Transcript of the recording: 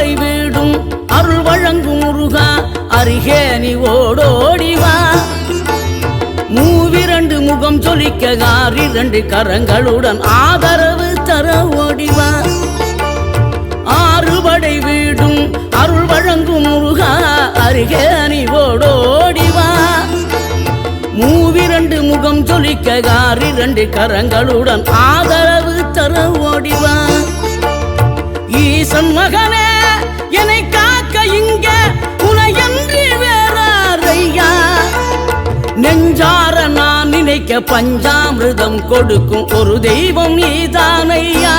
அறுபடை வீடும் அருள் வழங்கும் முருகா அருகே நீ ஓடோடிவா மூவிரண்டு முகம் ஜொலிக்க ஆறிரண்டு கரங்களுடன் ஆதரவு தர ஓடிவா ஆறுபடை வீடும் அருள் வழங்கும் முருகா அருகே நீ ஓடோடிவா மூவிரண்டு முகம் ஜொலிக்க ஆறிரண்டு கரங்களுடன் ஆதரவு தர ஓடிவா ஈசன் மகனே என்னை காக்க இங்க உனையன்றி வேறாரையா நெஞ்சார நான் நினைக்க பஞ்சாமிர்தம் கொடுக்கும் ஒரு தெய்வம் நீதானையா